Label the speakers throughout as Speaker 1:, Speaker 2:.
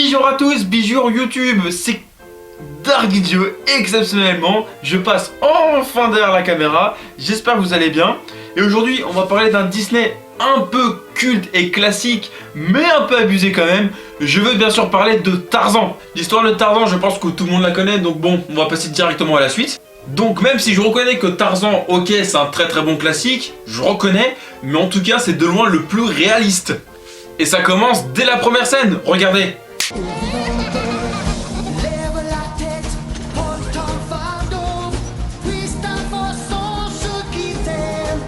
Speaker 1: Bonjour à tous, bonjour YouTube, c'est Darkvideo. Exceptionnellement, je passe enfin derrière la caméra, j'espère que vous allez bien. Et aujourd'hui, on va parler d'un Disney un peu culte et classique, mais un peu abusé quand même. Je veux bien sûr parler de Tarzan. L'histoire de Tarzan, je pense que tout le monde la connaît, donc bon, on va passer directement à la suite. Donc même si je reconnais que Tarzan, ok, c'est un très bon classique, je reconnais, mais en tout cas, c'est de loin le plus réaliste. Et ça commence dès la première scène, regardez.
Speaker 2: Lève la tête, pose ton fardeau, puisse ta force en ceux qui t'aiment.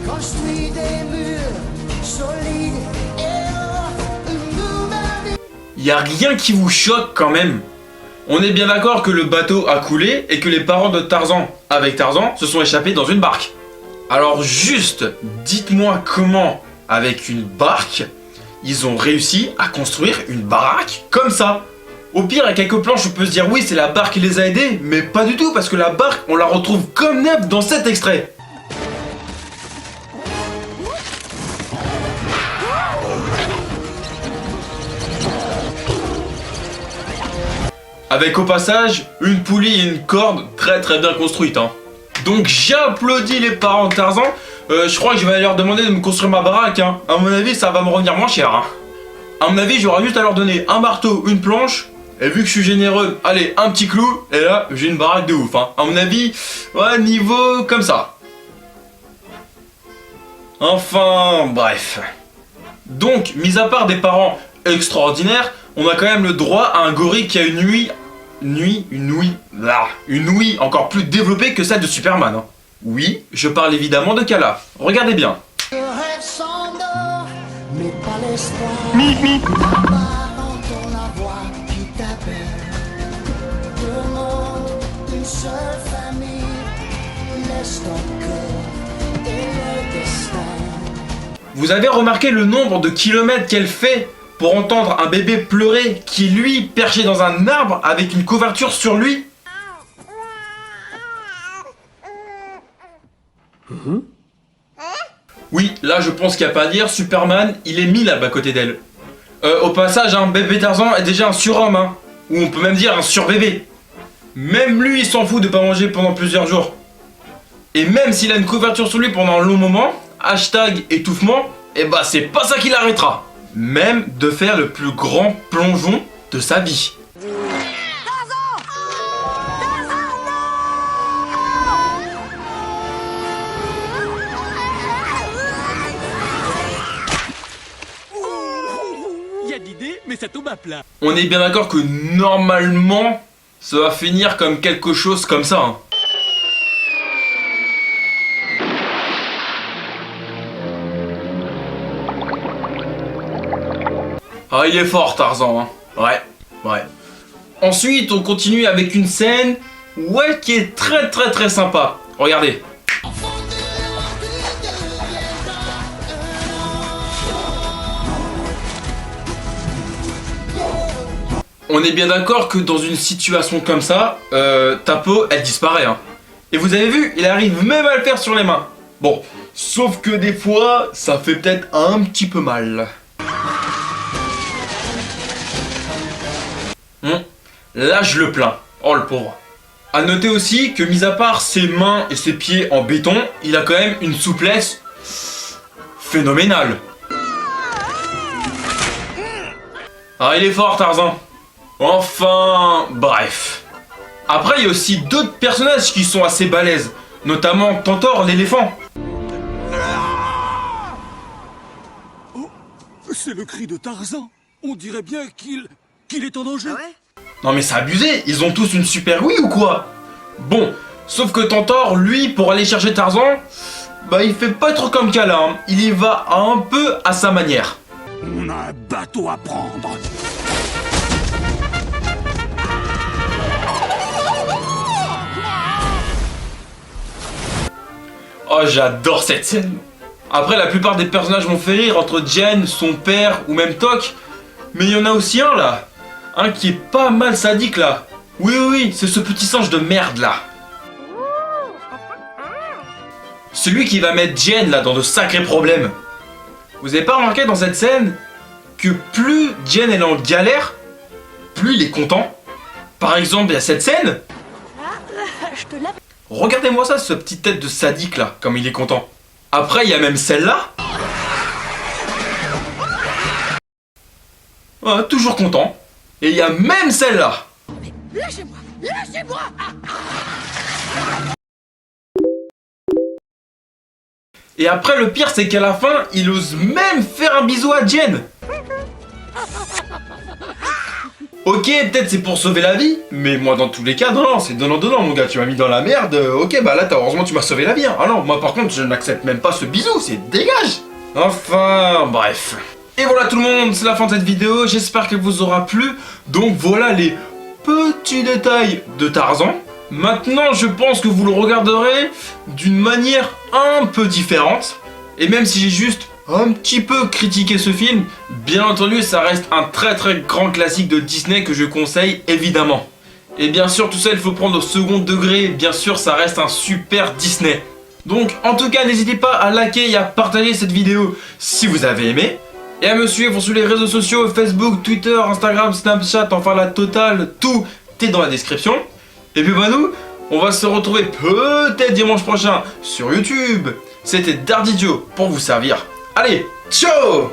Speaker 2: Construis des murs solides et une nouvelle vie.
Speaker 1: Y a rien qui vous choque quand même. On est bien d'accord que le bateau a coulé et que les parents de Tarzan, avec Tarzan, se sont échappés dans une barque. Alors juste, dites-moi comment, avec une barque, ils ont réussi à construire une baraque comme ça. Au pire, à quelques planches, on peut se dire oui, c'est la barque qui les a aidés, mais pas du tout, parce que la barque, on la retrouve comme neuve dans cet extrait. Avec au passage, une poulie et une corde très bien construite. Donc j'applaudis les parents de Tarzan. Je crois que je vais leur demander de me construire ma baraque. À mon avis, ça va me revenir moins cher. À mon avis, j'aurai juste à leur donner un marteau, une planche. Et vu que je suis généreux, allez, un petit clou. Et là, j'ai une baraque de ouf. À mon avis, ouais, niveau comme ça. Enfin, bref. Donc, mis à part des parents extraordinaires, on a quand même le droit à un gorille qui a une ouïe encore plus développée que celle de Superman. Oui, je parle évidemment de Kala. Regardez bien.
Speaker 2: Le rêve s'endort, mais pas l'espoir. Là-bas, entend la voix qui t'appelle. Deux mondes, une seule famille. Laisse ton cœur et le destin.
Speaker 1: Vous avez remarqué le nombre de kilomètres qu'elle fait pour entendre un bébé pleurer qui lui perché dans un arbre avec une couverture sur lui? Oui, là je pense qu'il n'y a pas à dire, Superman, il est mis là-bas à côté d'elle. Au passage, bébé Tarzan est déjà un surhomme, ou on peut même dire un surbébé. Même lui, il s'en fout de pas manger pendant plusieurs jours. Et même s'il a une couverture sur lui pendant un long moment, hashtag étouffement, et bah c'est pas ça qui l'arrêtera. Même de faire le plus grand plongeon de sa vie.
Speaker 3: Il y a de l'idée, mais ça tombe à plat.
Speaker 1: On est bien d'accord que normalement, ça va finir comme quelque chose comme ça. Ah, il est fort Tarzan, Ouais. Ensuite, on continue avec une scène, ouais, qui est très sympa. Regardez. On est bien d'accord que dans une situation comme ça, ta peau, elle disparaît. Et vous avez vu, il arrive même à le faire sur les mains. Bon, sauf que des fois, ça fait peut-être un petit peu mal. Là, je le plains. Oh, le pauvre. A noter aussi que, mis à part ses mains et ses pieds en béton, il a quand même une souplesse phénoménale. Ah, il est fort, Tarzan. Enfin, bref. Après, il y a aussi d'autres personnages qui sont assez balèzes, notamment Tantor, l'éléphant.
Speaker 3: Oh, c'est le cri de Tarzan. On dirait bien qu'il est en danger.
Speaker 1: Non mais c'est abusé, ils ont tous une super Wii ou quoi? Bon, sauf que Tantor, lui, pour aller chercher Tarzan, bah il fait pas trop comme Kala, il y va un peu à sa manière.
Speaker 3: On a un bateau à prendre.
Speaker 1: Oh, j'adore cette scène. Après, la plupart des personnages m'ont fait rire, entre Jen, son père ou même Tok, mais il y en a aussi un là. Un qui est pas mal sadique là. Oui, c'est ce petit singe de merde là. Celui qui va mettre Jen là dans de sacrés problèmes. Vous avez pas remarqué dans cette scène que plus Jen elle est en galère, plus il est content. Par exemple, il y a cette scène. Regardez-moi ça, ce petit tête de sadique là, comme il est content. Après, il y a même celle-là. Ouais, toujours content. Et il y a même celle-là.
Speaker 4: Lâchez-moi! Lâchez-moi!
Speaker 1: Et après, le pire, c'est qu'à la fin, il ose même faire un bisou à Jen. Ok, peut-être c'est pour sauver la vie, mais moi dans tous les cas, non, c'est donnant, mon gars, tu m'as mis dans la merde, ok, bah là, heureusement tu m'as sauvé la vie, hein. Ah non, moi par contre, je n'accepte même pas ce bisou, c'est dégage. Enfin, bref. Et voilà tout le monde, c'est la fin de cette vidéo, j'espère qu'elle vous aura plu. Donc voilà les petits détails de Tarzan. Maintenant, je pense que vous le regarderez d'une manière un peu différente. Et même si j'ai juste un petit peu critiqué ce film, bien entendu, ça reste un très grand classique de Disney que je conseille évidemment. Et bien sûr, tout ça, il faut prendre au second degré. Bien sûr, ça reste un super Disney. Donc, en tout cas, n'hésitez pas à liker et à partager cette vidéo si vous avez aimé. Et à me suivre sur les réseaux sociaux, Facebook, Twitter, Instagram, Snapchat, enfin la totale, tout est dans la description. Et puis bah nous, on va se retrouver peut-être dimanche prochain sur YouTube. C'était Dardidio pour vous servir. Allez, ciao!